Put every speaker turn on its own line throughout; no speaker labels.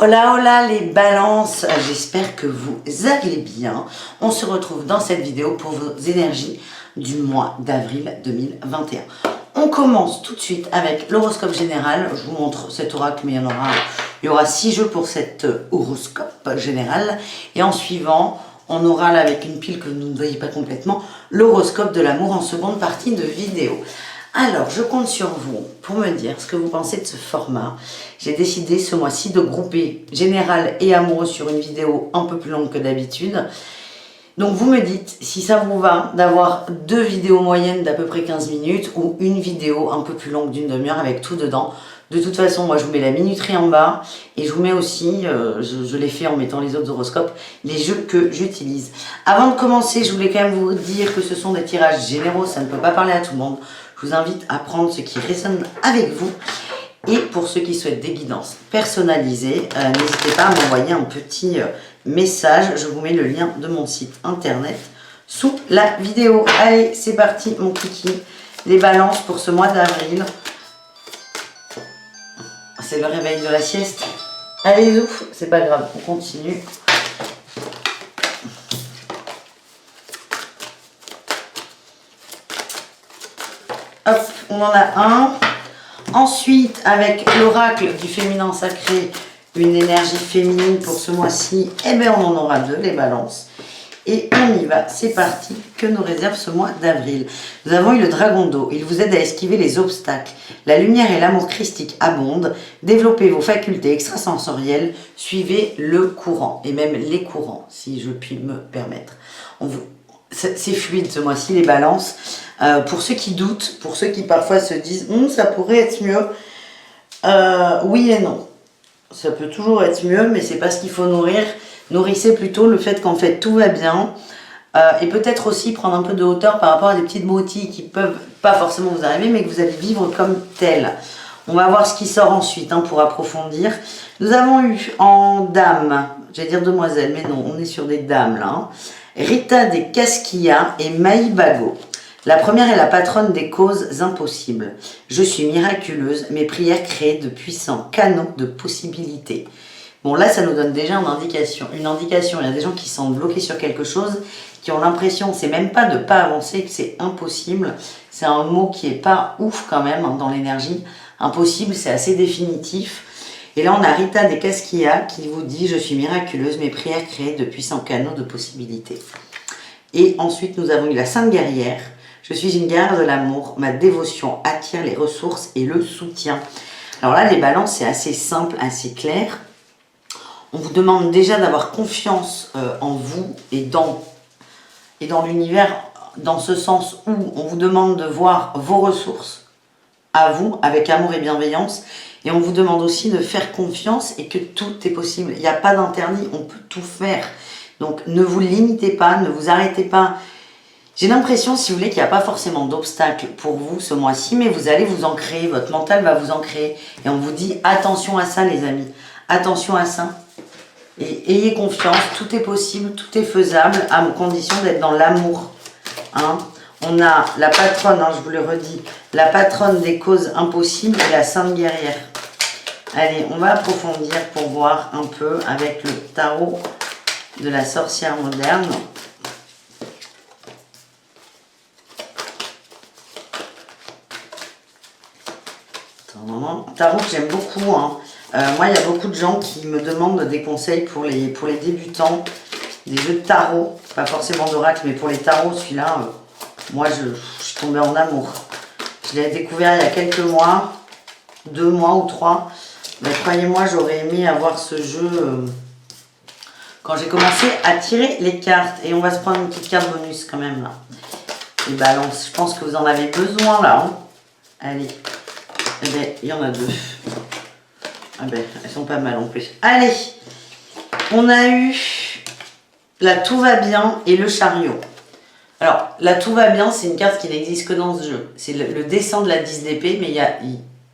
Hola hola les balances, j'espère que vous allez bien. On se retrouve dans cette vidéo pour vos énergies du mois d'avril 2021. On commence tout de suite avec l'horoscope général. Je vous montre cet oracle, mais il y aura 6 jeux pour cet horoscope général. Et en suivant, on aura là avec une pile que vous ne voyez pas complètement, l'horoscope de l'amour en seconde partie de vidéo. Alors, je compte sur vous pour me dire ce que vous pensez de ce format. J'ai décidé ce mois-ci de grouper général et amoureux sur une vidéo un peu plus longue que d'habitude. Donc, vous me dites si ça vous va d'avoir 2 vidéos moyennes d'à peu près 15 minutes ou une vidéo un peu plus longue d'une demi-heure avec tout dedans. De toute façon, moi, je vous mets la minuterie en bas et je vous mets aussi, je l'ai fait en mettant les autres horoscopes, les jeux que j'utilise. Avant de commencer, je voulais quand même vous dire que ce sont des tirages généraux, ça ne peut pas parler à tout le monde. Je vous invite à prendre ce qui résonne avec vous. Et pour ceux qui souhaitent des guidances personnalisées, n'hésitez pas à m'envoyer un petit message. Je vous mets le lien de mon site internet sous la vidéo. Allez, c'est parti mon kiki. Les balances pour ce mois d'avril. C'est le réveil de la sieste. Allez, ouf, c'est pas grave, on continue. Hop, on en a un. Ensuite, avec l'oracle du féminin sacré, une énergie féminine pour ce mois-ci, eh bien on en aura 2, les balances. Et on y va, c'est parti, que nous réserve ce mois d'avril. Nous avons eu le dragon d'eau, il vous aide à esquiver les obstacles. La lumière et l'amour christique abondent, développez vos facultés extrasensorielles, suivez le courant, et même les courants, si je puis me permettre. C'est fluide ce mois-ci, les balances. Pour ceux qui doutent, pour ceux qui parfois se disent ça pourrait être mieux, oui et non. Ça peut toujours être mieux, mais c'est pas ce qu'il faut nourrir. Nourrissez plutôt le fait qu'en fait tout va bien. Et peut-être aussi prendre un peu de hauteur par rapport à des petites broutilles qui peuvent pas forcément vous arriver, mais que vous allez vivre comme tel. On va voir ce qui sort ensuite pour approfondir. Nous avons eu en dame, j'allais dire demoiselle, mais non, on est sur des dames là. Rita des Casquillas et Maï Bago. La première est la patronne des causes impossibles. Je suis miraculeuse, mes prières créent de puissants canaux de possibilités. Bon, là, ça nous donne déjà une indication. Il y a des gens qui sont bloqués sur quelque chose, qui ont l'impression, c'est même pas de ne pas avancer, que c'est impossible. C'est un mot qui est pas ouf quand même dans l'énergie. Impossible, c'est assez définitif. Et là, on a Rita des Casquillas qui vous dit « Je suis miraculeuse, mes prières créent de puissants canaux de possibilités. » Et ensuite, nous avons eu la Sainte Guerrière. Je suis une guerrière de l'amour. Ma dévotion attire les ressources et le soutien. Alors là, les balances, c'est assez simple, assez clair. On vous demande déjà d'avoir confiance en vous et dans l'univers, dans ce sens où on vous demande de voir vos ressources à vous, avec amour et bienveillance. Et on vous demande aussi de faire confiance et que tout est possible. Il n'y a pas d'interdit, on peut tout faire. Donc ne vous limitez pas, ne vous arrêtez pas. J'ai l'impression, si vous voulez, qu'il n'y a pas forcément d'obstacle pour vous ce mois-ci, mais vous allez vous ancrer, votre mental va vous ancrer. Et on vous dit attention à ça les amis, attention à ça. Et ayez confiance, tout est possible, tout est faisable, à condition d'être dans l'amour. On a la patronne, je vous le redis, la patronne des causes impossibles et la Sainte Guerrière. Allez, on va approfondir pour voir un peu avec le tarot de la sorcière moderne. Tarot que j'aime beaucoup. Moi, il y a beaucoup de gens qui me demandent des conseils pour les débutants, des jeux de tarot, pas forcément d'oracle, mais pour les tarots, celui-là, moi, je suis tombée en amour. Je l'ai découvert il y a quelques mois, 2 mois ou 3. Mais croyez-moi, j'aurais aimé avoir ce jeu quand j'ai commencé à tirer les cartes. Et on va se prendre une petite carte bonus quand même, là. Les balances, je pense que vous en avez besoin, là. Allez. Eh bien, il y en a 2. Ah ben, elles sont pas mal en plus. Allez, on a eu la Tout va bien et le chariot. Alors, la Tout va bien, c'est une carte qui n'existe que dans ce jeu. C'est le descend de la 10 d'épée, mais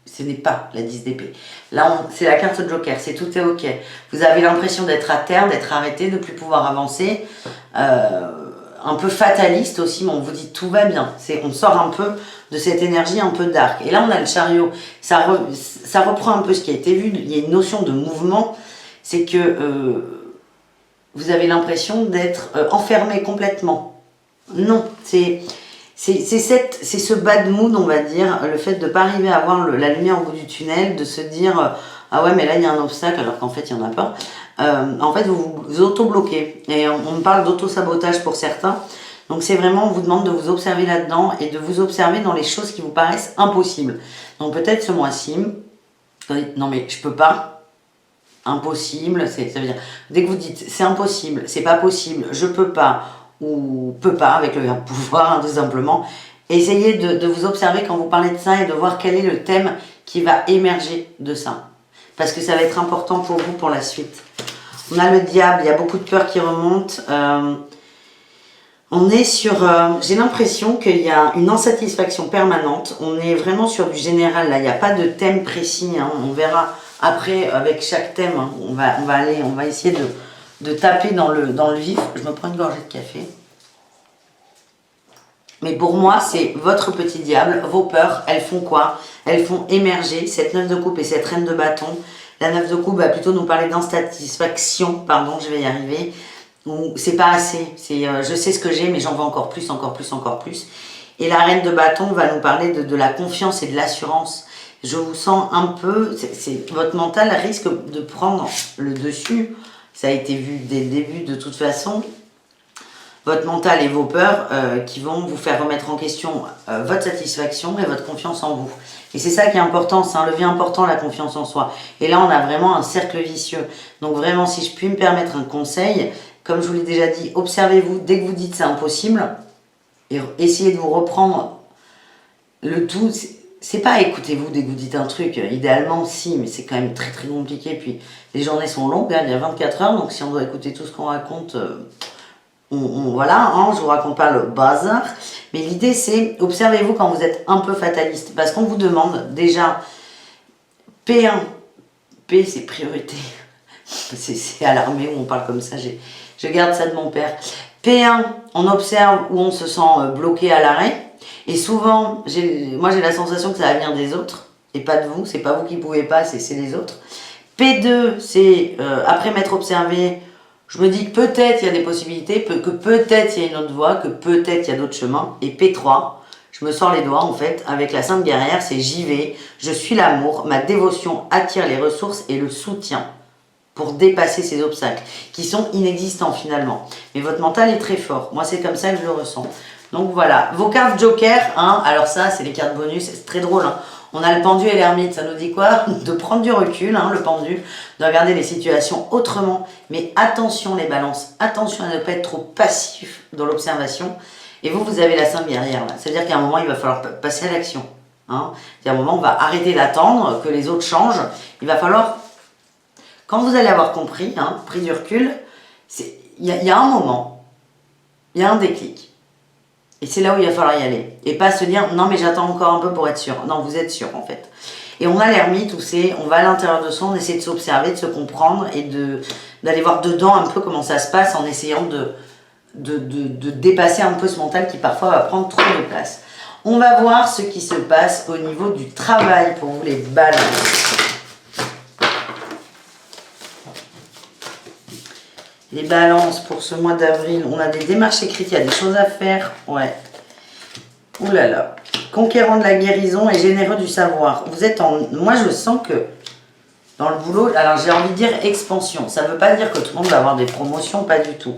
ce n'est pas la 10 d'épée. Là, c'est la carte Joker, c'est tout est ok. Vous avez l'impression d'être à terre, d'être arrêté, de ne plus pouvoir avancer. Un peu fataliste aussi, mais on vous dit tout va bien. On sort un peu de cette énergie un peu dark. Et là, on a le chariot. Ça reprend un peu ce qui a été vu. Il y a une notion de mouvement. c'est que vous avez l'impression d'être enfermé complètement. Non, c'est ce bad mood, on va dire, le fait de ne pas arriver à voir la lumière au bout du tunnel, de se dire ah ouais, mais là il y a un obstacle alors qu'en fait il n'y en a pas. En fait, vous vous auto-bloquez. Et on parle d'auto-sabotage pour certains. Donc c'est vraiment, on vous demande de vous observer là-dedans et de vous observer dans les choses qui vous paraissent impossibles. Donc peut-être ce mois-ci, non mais je peux pas, impossible, ça veut dire, dès que vous dites c'est impossible, c'est pas possible, je peux pas, ou peut pas avec le verbe pouvoir, hein, tout simplement, essayez de vous observer quand vous parlez de ça et de voir quel est le thème qui va émerger de ça. Parce que ça va être important pour vous pour la suite. On a le diable, il y a beaucoup de peur qui remonte. On est sur, j'ai l'impression qu'il y a une insatisfaction permanente. On est vraiment sur du général là. Il n'y a pas de thème précis. Hein. On verra après avec chaque thème. Hein. On va essayer de taper dans le vif. Je me prends une gorgée de café. Mais pour moi, c'est votre petit diable. Vos peurs, elles font quoi? Elles font émerger cette 9 de coupe et cette reine de bâton. La 9 de coupe va plutôt nous parler d'insatisfaction. Pardon, je vais y arriver. C'est pas assez, je sais ce que j'ai mais j'en veux encore plus, encore plus, encore plus. Et la reine de bâton va nous parler de la confiance et de l'assurance. Je vous sens un peu, votre mental risque de prendre le dessus, ça a été vu dès le début de toute façon. Votre mental et vos peurs qui vont vous faire remettre en question votre satisfaction et votre confiance en vous. Et c'est ça qui est important, c'est un levier important, la confiance en soi. Et là, on a vraiment un cercle vicieux. Donc vraiment, si je puis me permettre un conseil, comme je vous l'ai déjà dit, observez-vous dès que vous dites c'est impossible et essayez de vous reprendre le tout. C'est pas écoutez-vous dès que vous dites un truc, idéalement si, mais c'est quand même très très compliqué. Puis les journées sont longues, hein, il y a 24 heures, donc si on doit écouter tout ce qu'on raconte, voilà, hein, je vous raconte pas le bazar. Mais l'idée c'est, observez-vous quand vous êtes un peu fataliste, parce qu'on vous demande déjà P1, P c'est priorité, c'est à l'armée où on parle comme ça, je garde ça de mon père. P1, on observe où on se sent bloqué à l'arrêt. Et souvent, moi j'ai la sensation que ça va venir des autres. Et pas de vous, c'est pas vous qui pouvez pas, c'est les autres. P2, c'est après m'être observé, je me dis que peut-être il y a des possibilités, que peut-être il y a une autre voie, que peut-être il y a d'autres chemins. Et P3, je me sors les doigts en fait, avec la Sainte Guerrière, c'est j'y vais, je suis l'amour, ma dévotion attire les ressources et le soutien pour dépasser ces obstacles, qui sont inexistants finalement. Mais votre mental est très fort. Moi, c'est comme ça que je le ressens. Donc voilà, vos cartes Joker, hein, alors ça, c'est les cartes bonus, c'est très drôle. Hein. On a le pendu et l'ermite, ça nous dit quoi? De prendre du recul, hein, le pendu, de regarder les situations autrement. Mais attention les balances, attention à ne pas être trop passif dans l'observation. Et vous avez la Sainte Guerrière, là. C'est-à-dire qu'à un moment, il va falloir passer à l'action. Hein. À un moment, on va arrêter d'attendre que les autres changent. Il va falloir... Quand vous allez avoir compris, hein, pris du recul, il y a un moment, il y a un déclic. Et c'est là où il va falloir y aller. Et pas se dire, non mais j'attends encore un peu pour être sûr. Non, vous êtes sûr en fait. Et on a l'ermite où on va à l'intérieur de soi, on essaie de s'observer, de se comprendre et d'aller voir dedans un peu comment ça se passe en essayant de dépasser un peu ce mental qui parfois va prendre trop de place. On va voir ce qui se passe au niveau du travail pour vous les balances. Les balances pour ce mois d'avril, on a des démarches écrites, il y a des choses à faire. Ouais. Ouh là là. Conquérant de la guérison et généreux du savoir. Vous êtes en... Moi, je sens que dans le boulot, alors j'ai envie de dire expansion. Ça ne veut pas dire que tout le monde va avoir des promotions, pas du tout.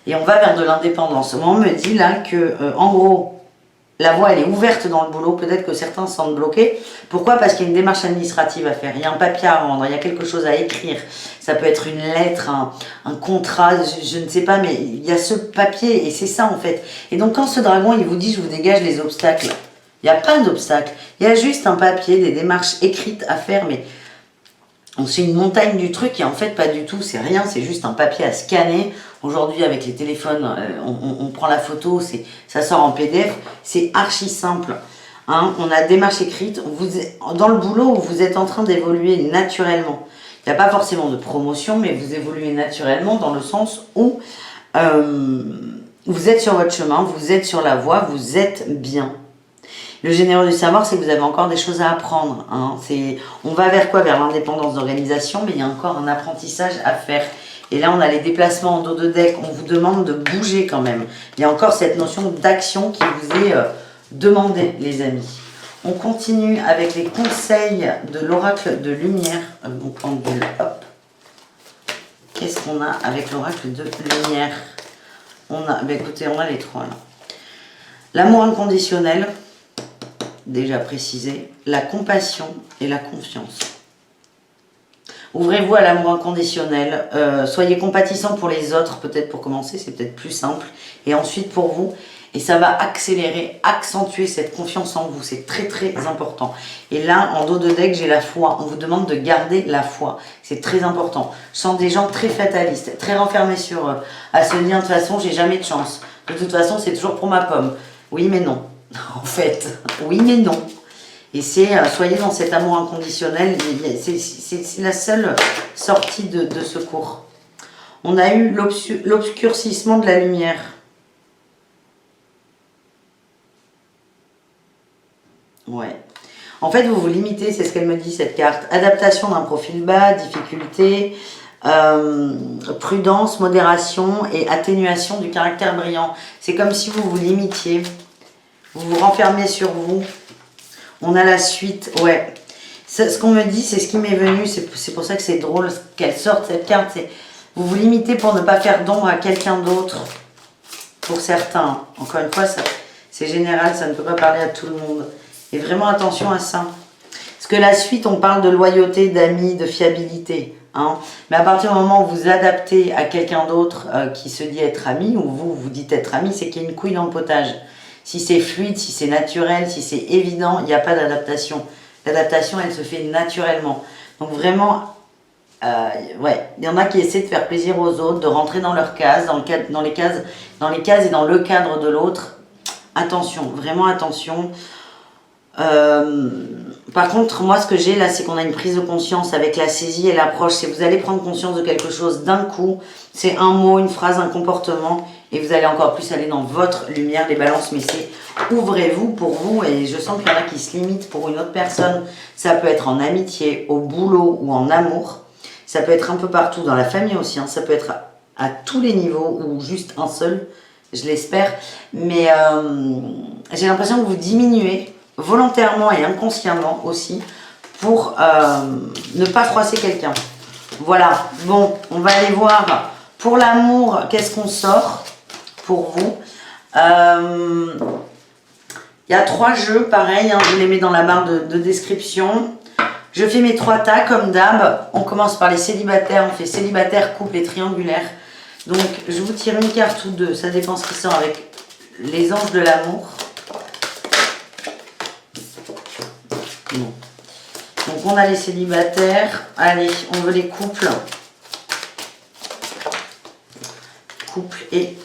Et on va vers de l'indépendance. Moi, on me dit là que, en gros, la voie, elle est ouverte dans le boulot. Peut-être que certains se sentent bloqués. Pourquoi? Parce qu'il y a une démarche administrative à faire. Il y a un papier à rendre. Il y a quelque chose à écrire. Ça peut être une lettre, un contrat, je ne sais pas. Mais il y a ce papier et c'est ça en fait. Et donc quand ce dragon, il vous dit, je vous dégage les obstacles. Il n'y a pas d'obstacles. Il y a juste un papier, des démarches écrites à faire. Mais c'est une montagne du truc et en fait pas du tout. C'est rien. C'est juste un papier à scanner. Aujourd'hui, avec les téléphones, on prend la photo, ça sort en PDF. C'est archi simple. Hein. On a démarche écrite. Dans le boulot, vous êtes en train d'évoluer naturellement. Il n'y a pas forcément de promotion, mais vous évoluez naturellement dans le sens où vous êtes sur votre chemin, vous êtes sur la voie, vous êtes bien. Le généreux du savoir, c'est que vous avez encore des choses à apprendre. Hein. On va vers quoi? Vers l'indépendance d'organisation, mais il y a encore un apprentissage à faire. Et là, on a les déplacements en dos de deck. On vous demande de bouger quand même. Il y a encore cette notion d'action qui vous est demandée, les amis. On continue avec les conseils de l'oracle de lumière. Mon pendule, hop. Qu'est-ce qu'on a avec l'oracle de lumière? Écoutez, on a les trois là. L'amour inconditionnel, déjà précisé, la compassion et la confiance. Ouvrez-vous à l'amour inconditionnel, soyez compatissant pour les autres, peut-être pour commencer, c'est peut-être plus simple, et ensuite pour vous, et ça va accélérer, accentuer cette confiance en vous, c'est très très important. Et là, en dos de deck, j'ai la foi, on vous demande de garder la foi, c'est très important. Je sens des gens très fatalistes, très renfermés sur eux, à se dire de toute façon, j'ai jamais de chance, de toute façon, c'est toujours pour ma pomme. Oui mais non, en fait, oui mais non. Et c'est, soyez dans cet amour inconditionnel, c'est la seule sortie de secours. On a eu l'obscurcissement de la lumière. Ouais. En fait, vous vous limitez, c'est ce qu'elle me dit cette carte. Adaptation d'un profil bas, difficulté, prudence, modération et atténuation du caractère brillant. C'est comme si vous vous limitiez, vous vous renfermiez sur vous. On a la suite, ouais. Ce qu'on me dit, c'est ce qui m'est venu, c'est pour ça que c'est drôle qu'elle sorte cette carte. C'est vous vous limitez pour ne pas faire d'ombre à quelqu'un d'autre, pour certains. Encore une fois, c'est général, ça ne peut pas parler à tout le monde. Et vraiment attention à ça. Parce que la suite, on parle de loyauté, d'amis, de fiabilité. Hein. Mais à partir du moment où vous adaptez à quelqu'un d'autre qui se dit être ami, ou vous dites être ami, c'est qu'il y a une couille dans le potage. Si c'est fluide, si c'est naturel, si c'est évident, il n'y a pas d'adaptation. L'adaptation, elle se fait naturellement. Donc vraiment, ouais, il y en a qui essaient de faire plaisir aux autres, de rentrer dans leurs cases, dans les cases et dans le cadre de l'autre. Attention, vraiment attention. Par contre, moi, ce que j'ai là, c'est qu'on a une prise de conscience avec la saisie et l'approche. C'est vous allez prendre conscience de quelque chose d'un coup. C'est un mot, une phrase, un comportement. Et vous allez encore plus aller dans votre lumière, les balances. Mais c'est ouvrez-vous pour vous. Et je sens qu'il y en a qui se limitent pour une autre personne. Ça peut être en amitié, au boulot ou en amour. Ça peut être un peu partout, dans la famille aussi. Hein. Ça peut être à tous les niveaux ou juste un seul. Je l'espère. Mais j'ai l'impression que vous diminuez volontairement et inconsciemment aussi pour ne pas froisser quelqu'un. Voilà, bon, on va aller voir pour l'amour, qu'est-ce qu'on sort pour vous. Il y a 3 jeux, pareil, hein, je les mets dans la barre de description. Je fais mes 3 tas comme d'hab. On commence par les célibataires, on fait célibataire, couple et triangulaire. Donc je vous tire une carte ou deux, ça dépend ce qui sort avec les anges de l'amour. Non. Donc on a les célibataires. Allez, on veut les couples. Couple et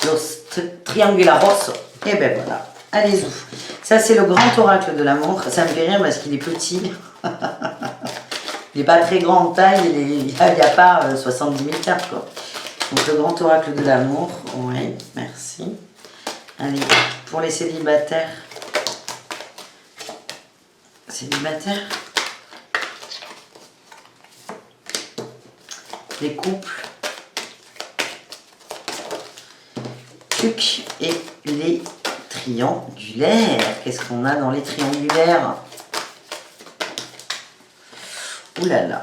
los triangularos. Et ben voilà. Allez-y. Ça c'est le grand oracle de l'amour. Ça me fait rire parce qu'il est petit. Il n'est pas très grand en taille. Il n'y a pas 70 000 cartes quoi. Donc le grand oracle de l'amour. Oui, merci. Allez, pour les célibataires. Célibataires, les couples, et les triangulaires. Qu'est-ce qu'on a dans les triangulaires? Ouh là là.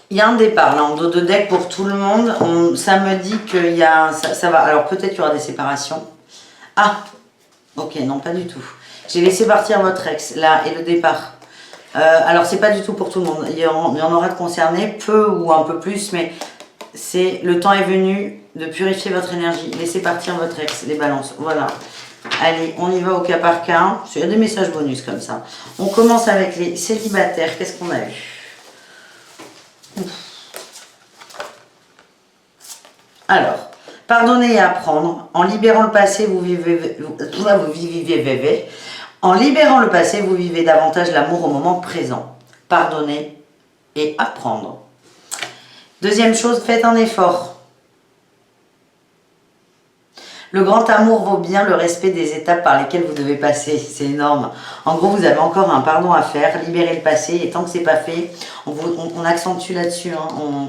Il y a un départ là en dos de deck pour tout le monde. Ça me dit qu'il y a... Ça va. Alors peut-être qu'il y aura des séparations. Ah! Ok, non, pas du tout. J'ai laissé partir votre ex, là, et le départ. Alors, c'est pas du tout pour tout le monde. Il y en aura de concernés, peu ou un peu plus, mais le temps est venu de purifier votre énergie. Laissez partir votre ex, les balances. Voilà. Allez, on y va au cas par cas. Il y a des messages bonus comme ça. On commence avec les célibataires. Qu'est-ce qu'on a eu? Alors... Pardonner et apprendre. En libérant le passé, vous vivez. En libérant le passé, vous vivez davantage l'amour au moment présent. Pardonner et apprendre. Deuxième chose, faites un effort. Le grand amour vaut bien le respect des étapes par lesquelles vous devez passer. C'est énorme. En gros, vous avez encore un pardon à faire, libérer le passé. Et tant que c'est pas fait, on accentue là-dessus. Hein.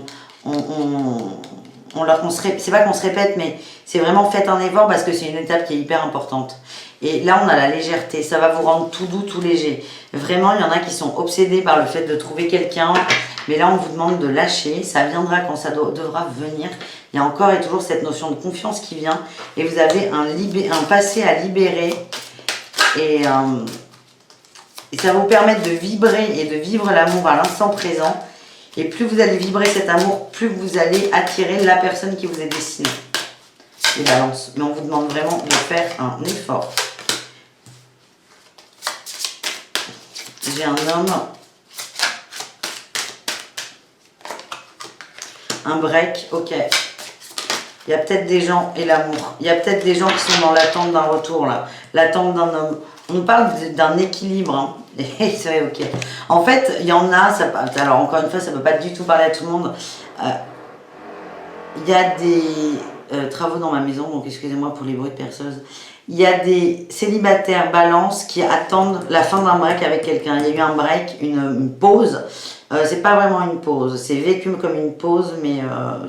C'est pas qu'on se répète, mais c'est vraiment faites un effort parce que c'est une étape qui est hyper importante. Et là, on a la légèreté. Ça va vous rendre tout doux, tout léger. Vraiment, il y en a qui sont obsédés par le fait de trouver quelqu'un. Mais là, on vous demande de lâcher. Ça viendra quand ça devra venir. Il y a encore et toujours cette notion de confiance qui vient. Et vous avez un passé à libérer. Et ça va vous permettre de vibrer et de vivre l'amour à l'instant présent. Et plus vous allez vibrer cet amour, plus vous allez attirer la personne qui vous est destinée. Les balances. Mais on vous demande vraiment de faire un effort. J'ai un homme. Un break, ok. Il y a peut-être des gens, et l'amour, il y a peut-être des gens qui sont dans l'attente d'un retour, là. L'attente d'un homme. On parle d'un équilibre, hein. Et c'est ok. En fait, il y en a, alors encore une fois, ça ne peut pas du tout parler à tout le monde. Il y a des travaux dans ma maison, donc excusez-moi pour les bruits de perceuse. Il y a des célibataires balance qui attendent la fin d'un break avec quelqu'un. Il y a eu un break, une pause. C'est pas vraiment une pause, c'est vécu comme une pause, mais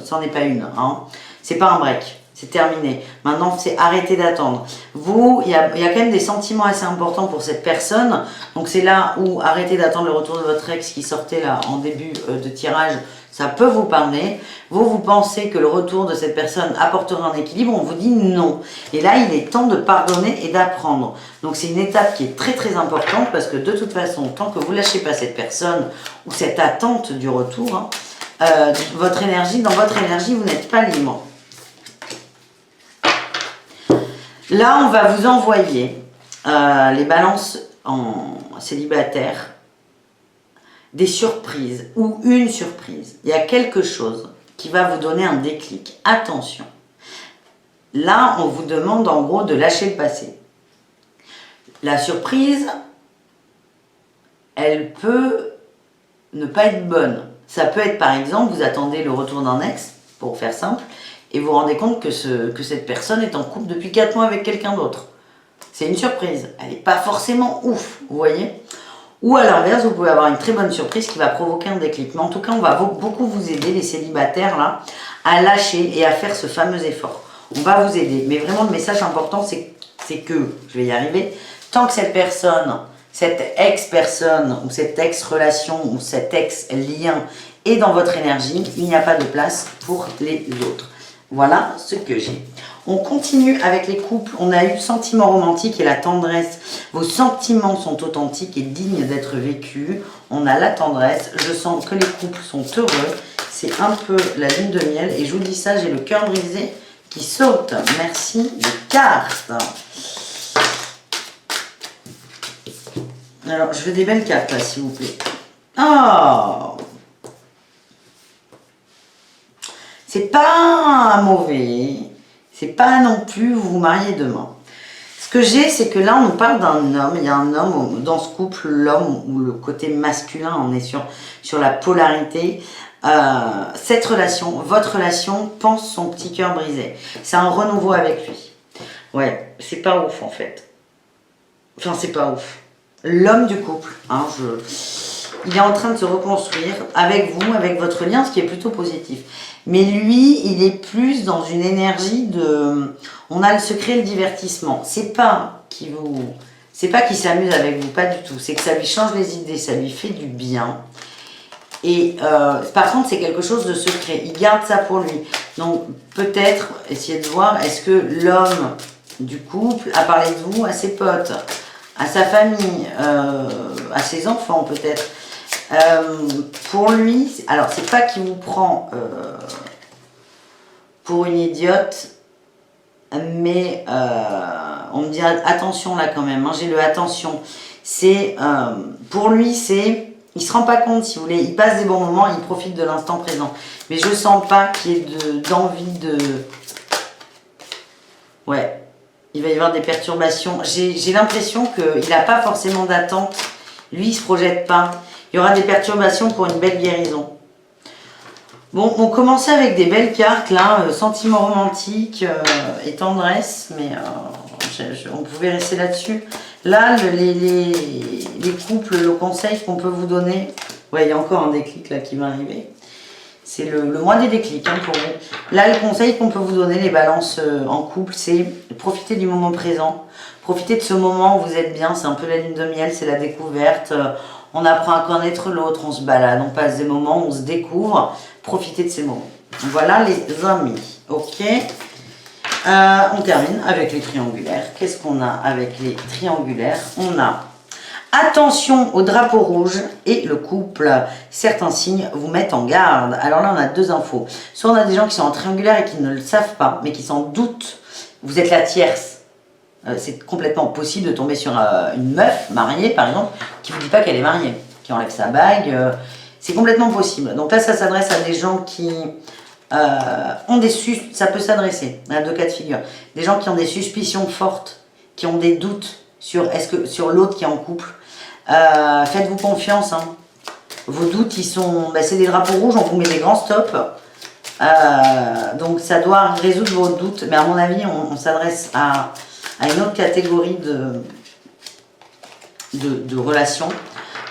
ça n'en est pas une. Hein. C'est pas un break, c'est terminé. Maintenant, c'est arrêter d'attendre. Vous, il y a quand même des sentiments assez importants pour cette personne. Donc c'est là où arrêtez d'attendre le retour de votre ex qui sortait là en début de tirage. Ça peut vous parler. Vous pensez que le retour de cette personne apportera un équilibre, on vous dit non. Et là, il est temps de pardonner et d'apprendre. Donc c'est une étape qui est très très importante parce que de toute façon, tant que vous ne lâchez pas cette personne ou cette attente du retour, hein, dans votre énergie, vous n'êtes pas libre. Là, on va vous envoyer les balances en célibataire, des surprises ou une surprise. Il y a quelque chose qui va vous donner un déclic. Attention. Là, on vous demande en gros de lâcher le passé. La surprise, elle peut ne pas être bonne. Ça peut être par exemple, vous attendez le retour d'un ex, pour faire simple, et vous vous rendez compte que cette personne est en couple depuis 4 mois avec quelqu'un d'autre. C'est une surprise. Elle n'est pas forcément ouf, vous voyez ? Ou à l'inverse, vous pouvez avoir une très bonne surprise qui va provoquer un déclic. Mais en tout cas, on va beaucoup vous aider, les célibataires, là, à lâcher et à faire ce fameux effort. On va vous aider. Mais vraiment, le message important, c'est que, je vais y arriver, tant que cette personne, cette ex-personne, ou cette ex-relation, ou cet ex-lien est dans votre énergie, il n'y a pas de place pour les autres. Voilà ce que j'ai. On continue avec les couples. On a eu sentiment romantique et la tendresse. Vos sentiments sont authentiques et dignes d'être vécus. On a la tendresse. Je sens que les couples sont heureux. C'est un peu la lune de miel. Et je vous dis ça, j'ai le cœur brisé qui saute. Merci les cartes. Alors, je veux des belles cartes là, s'il vous plaît. Oh! C'est pas mauvais. C'est pas non plus vous vous mariez demain. Ce que j'ai, c'est que là, on nous parle d'un homme. Il y a un homme dans ce couple, l'homme ou le côté masculin, on est sur la polarité. Cette relation, votre relation, pense son petit cœur brisé. C'est un renouveau avec lui. Ouais, c'est pas ouf en fait. Enfin, c'est pas ouf. L'homme du couple, hein, il est en train de se reconstruire avec vous, avec votre lien, ce qui est plutôt positif. Mais lui, il est plus dans une énergie de... On a le secret, le divertissement. C'est pas qu'il s'amuse avec vous, pas du tout. C'est que ça lui change les idées, ça lui fait du bien. Et par contre, c'est quelque chose de secret. Il garde ça pour lui. Donc, peut-être, essayer de voir, est-ce que l'homme du couple a parlé de vous à ses potes, à sa famille, à ses enfants, peut-être. Pour lui, alors c'est pas qu'il vous prend pour une idiote, mais on me dit attention là quand même, hein, j'ai le attention. C'est pour lui, il se rend pas compte, si vous voulez, il passe des bons moments, il profite de l'instant présent. Mais je sens pas qu'il y ait d'envie de... Ouais, il va y avoir des perturbations. J'ai l'impression qu'il n'a pas forcément d'attente. Lui, il se projette pas. Il y aura des perturbations pour une belle guérison. Bon, on commençait avec des belles cartes, là, sentiments romantiques et tendresse, mais on pouvait rester là-dessus. Là, les couples, le conseil qu'on peut vous donner, ouais, il y a encore un déclic là qui va arriver. C'est le mois des déclics hein, pour vous. Là, le conseil qu'on peut vous donner, les balances en couple, c'est profiter du moment présent. Profitez de ce moment où vous êtes bien, c'est un peu la lune de miel, c'est la découverte. On apprend à connaître l'autre, on se balade, on passe des moments, on se découvre. Profitez de ces moments. Voilà les amis, ok. On termine avec les triangulaires. Qu'est-ce qu'on a avec les triangulaires? On a attention au drapeau rouge et le couple. Certains signes vous mettent en garde. Alors là, on a deux infos. Soit on a des gens qui sont en triangulaire et qui ne le savent pas, mais qui s'en doutent. Vous êtes la tierce. C'est complètement possible de tomber sur une meuf mariée, par exemple, qui ne vous dit pas qu'elle est mariée, qui enlève sa bague. C'est complètement possible. Donc là, ça s'adresse à des gens qui ont des ça peut s'adresser à deux cas de figure. Des gens qui ont des suspicions fortes, qui ont des doutes sur l'autre qui est en couple. Faites-vous confiance. Hein. Vos doutes, ils sont, c'est des drapeaux rouges, on vous met des grands stops. Donc ça doit résoudre vos doutes. Mais à mon avis, on s'adresse à une autre catégorie de relations.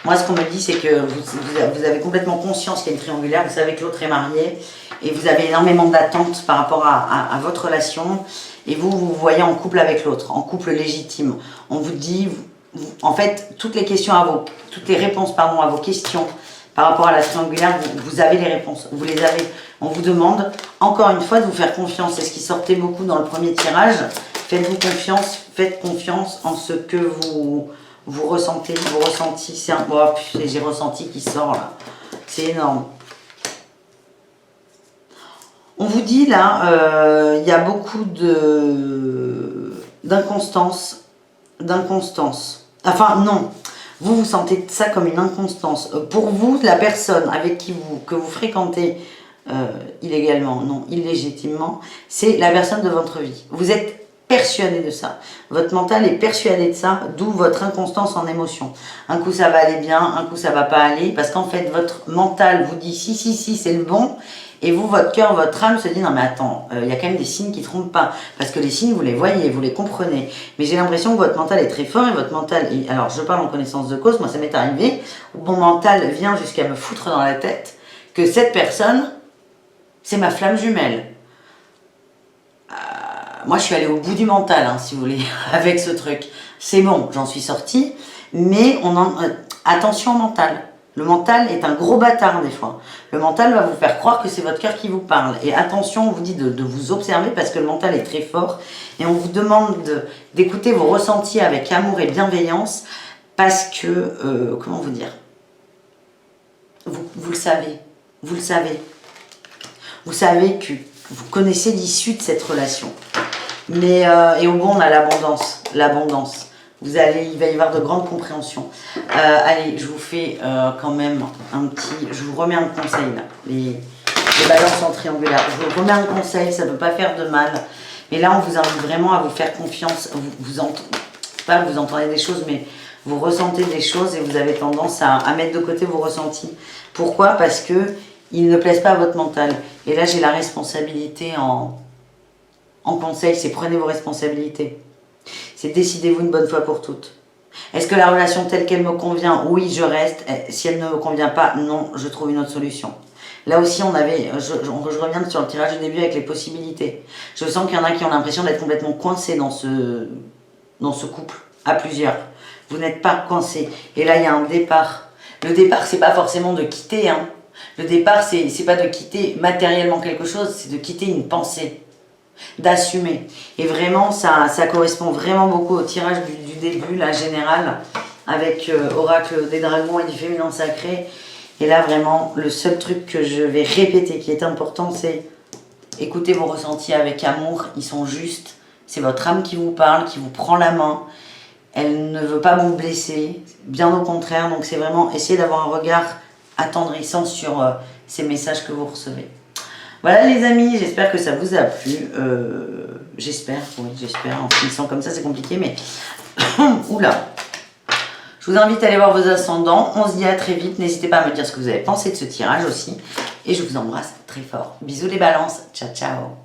Moi, ce qu'on me dit, c'est que vous avez complètement conscience qu'il y a une triangulaire, vous savez que l'autre est marié, et vous avez énormément d'attentes par rapport à votre relation, et vous voyez en couple avec l'autre, en couple légitime. On vous dit, en fait, toutes les réponses à vos questions par rapport à la triangulaire, vous avez les réponses, vous les avez. On vous demande, encore une fois, de vous faire confiance. C'est ce qui sortait beaucoup dans le premier tirage. Faites-vous confiance, faites confiance en ce que vous ressentez, vos ressentis. C'est un... Oh, j'ai ressenti qui sort là. C'est énorme. On vous dit là, il y a beaucoup d'inconstance. Enfin, non. Vous sentez ça comme une inconstance. Pour vous, la personne avec que vous fréquentez illégalement, non, illégitimement, c'est la personne de votre vie. Vous êtes persuadé de ça. Votre mental est persuadé de ça, d'où votre inconstance en émotion. Un coup ça va aller bien, un coup ça va pas aller, parce qu'en fait votre mental vous dit si, c'est le bon, et vous, votre cœur, votre âme se dit non mais attends, il y a quand même des signes qui trompent pas, parce que les signes vous les voyez, vous les comprenez, mais j'ai l'impression que votre mental est très fort, et votre mental, alors je parle en connaissance de cause, moi ça m'est arrivé, où mon mental vient jusqu'à me foutre dans la tête que cette personne, c'est ma flamme jumelle. Moi, je suis allée au bout du mental, hein, si vous voulez, avec ce truc. C'est bon, j'en suis sortie, mais attention au mental. Le mental est un gros bâtard, des fois. Le mental va vous faire croire que c'est votre cœur qui vous parle. Et attention, on vous dit de vous observer parce que le mental est très fort. Et on vous demande d'écouter vos ressentis avec amour et bienveillance parce que, comment vous dire, vous le savez. Vous le savez. Vous savez que vous connaissez l'issue de cette relation. Mais, et au bout, on a l'abondance. L'abondance. Il va y avoir de grandes compréhensions. Allez, je vous fais quand même je vous remets un conseil là. Les balances en triangulaire. Je vous remets un conseil, ça ne peut pas faire de mal. Mais là, on vous invite vraiment à vous faire confiance. Vous entendez des choses, mais vous ressentez des choses et vous avez tendance à mettre de côté vos ressentis. Pourquoi? Parce que ils ne plaisent pas à votre mental. Et là, j'ai la responsabilité en conseil, c'est prenez vos responsabilités. C'est décidez-vous une bonne fois pour toutes. Est-ce que la relation telle qu'elle me convient? Oui, je reste. Si elle ne me convient pas, non, je trouve une autre solution. Là aussi, je reviens sur le tirage du début avec les possibilités. Je sens qu'il y en a qui ont l'impression d'être complètement coincés dans ce couple, à plusieurs. Vous n'êtes pas coincés. Et là, il y a un départ. Le départ, c'est pas forcément de quitter, hein. Le départ, c'est pas de quitter matériellement quelque chose, c'est de quitter une pensée, d'assumer. Et vraiment, ça correspond vraiment beaucoup au tirage du début, la générale, avec Oracle des Dragons et du Féminin Sacré. Et là, vraiment, le seul truc que je vais répéter qui est important, c'est écoutez vos ressentis avec amour, ils sont justes. C'est votre âme qui vous parle, qui vous prend la main. Elle ne veut pas vous blesser, bien au contraire. Donc c'est vraiment essayer d'avoir un regard attendrissant sur ces messages que vous recevez. Voilà les amis, j'espère que ça vous a plu. J'espère. En finissant comme ça, c'est compliqué, mais... Oula. Je vous invite à aller voir vos ascendants. On se dit à très vite. N'hésitez pas à me dire ce que vous avez pensé de ce tirage aussi. Et je vous embrasse très fort. Bisous les balances. Ciao, ciao.